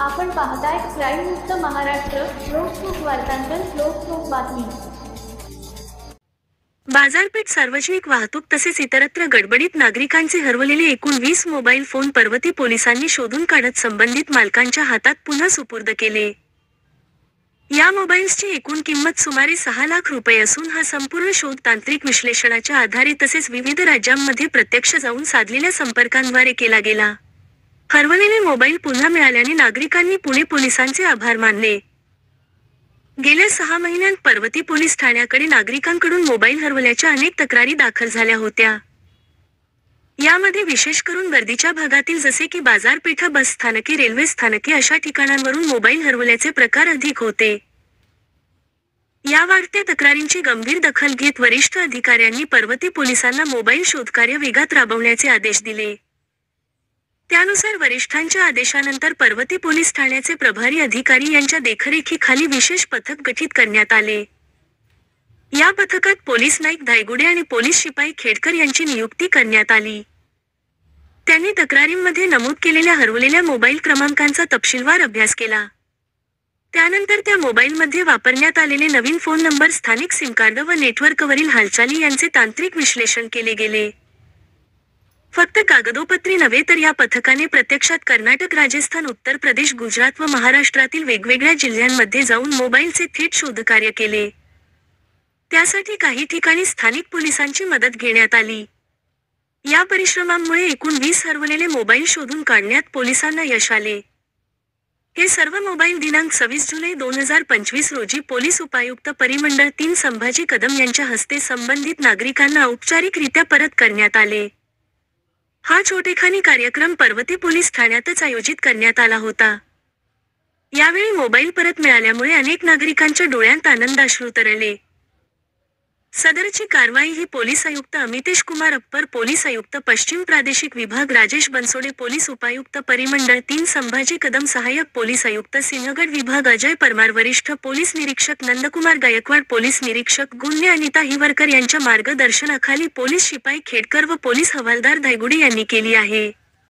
आपण पाहताय क्राईम मुक्त महाराष्ट्र. लोकसुख वार्तांकन, लोकसुख बातमी. बाजारपेठ, सार्वजनिक वाहतूक तसेच इतरत्र गडबडीत नागरिकांचे हरवलेले एकूण 20 मोबाईल फोन पर्वती पोलिसांनी शोधून काढत संबंधित मालकांच्या हातात पुन्हा सुपूर्द केले. या मोबाईल्सची एकूण किंमत सुमारे 6 लाख रुपये असून हा संपूर्ण शोध तांत्रिक विश्लेषणाच्या आधारे तसेच विविध राज्यांमध्ये प्रत्यक्ष जाऊन साधलेल्या संपर्कांद्वारे केला गेला. हरवलेले मोबाईल पुन्हा मिळाल्याने नागरिकांनी पुणे पोलिसांचे आभार मानले. गेल्या 6 महिन्यांत पर्वती पोलीस ठाण्याकडे नागरिकांकडून मोबाईल हरवल्याच्या अनेक तक्रारी दाखल झाल्या होत्या. यामध्ये विशेष करून गर्दीच्या भागातील जसे की बाजारपेठा, बस स्थानके, रेल्वे स्थानके अशा ठिकाणांवरून मोबाईल हरवल्याचे प्रकार अधिक होते. या वाढत्या तक्रारींची गंभीर दखल घेत वरिष्ठ अधिकाऱ्यांनी पर्वती पोलिसांना मोबाईल शोधकार्य वेगात राबवण्याचे आदेश दिले. त्यानुसार वरिष्ठांच्या आदेशानंतर पर्वती पोलीस ठाण्याचे प्रभारी अधिकारी यांच्या देखरेखीखाली विशेष पथक गठीत करण्यात आले. या पथकात पोलीस नाईक धायगुडे आणि पोलीस शिपाई खेडकर यांची नियुक्ती करण्यात आली. त्यांनी तक्रारींमध्ये नमूद केलेल्या हरवलेल्या मोबाईल क्रमांकांचा तपशीलवार अभ्यास केला. त्यानंतर त्या मोबाईलमध्ये वापरण्यात आलेले नवीन फोन नंबर, स्थानिक सिम कार्ड व नेटवर्कवरील हालचाली यांचे तांत्रिक विश्लेषण केले गेले. फक्त कागदोपत्री नव्हे तर या पथकाने प्रत्यक्षात कर्नाटक, राजस्थान, उत्तर प्रदेश, गुजरात व महाराष्ट्रातील वेगवेगळ्या जिल्ह्यांमध्ये जाऊन मोबाईलचे थेट शोधकार्य केले. त्यासाठी काही ठिकाणी स्थानिक पोलिसांची मदत घेण्यात आली. या परिश्रमांमुळे एकूण 20 हरवलेले मोबाईल शोधून काढण्यात पोलिसांना यश आले. हे सर्व मोबाईल दिनांक 26 जुलै 2025 रोजी पोलीस उपायुक्त परिमंडळ 3 संभाजी कदम यांच्या हस्ते संबंधित नागरिकांना औपचारिकरित्या परत करण्यात आले. हा छोटेखानी कार्यक्रम पर्वती पोलीस ठाण्यातच आयोजित करण्यात आला होता. यावेळी मोबाईल परत मिळाल्यामुळे अनेक नागरिकांच्या डोळ्यांत आनंदाश्रू तरळले. सदरची कारवाई ही पोलीस आयुक्त अमितेश कुमार अप्पर, पोलीस आयुक्त पश्चिम प्रादेशिक विभाग राजेश बनसोडे, पोलीस उपायुक्त परिमंडळ 3 संभाजी कदम, सहाय्यक पोलीस आयुक्त सिंहगड विभाग अजय परमार, वरिष्ठ पोलीस निरीक्षक नंदकुमार गायकवाड, पोलीस निरीक्षक गुन्हे अनिता हिवरकर यांच्या मार्गदर्शनाखाली पोलीस शिपाई खेडकर व पोलीस हवालदार धायगुडे यांनी केली आहे.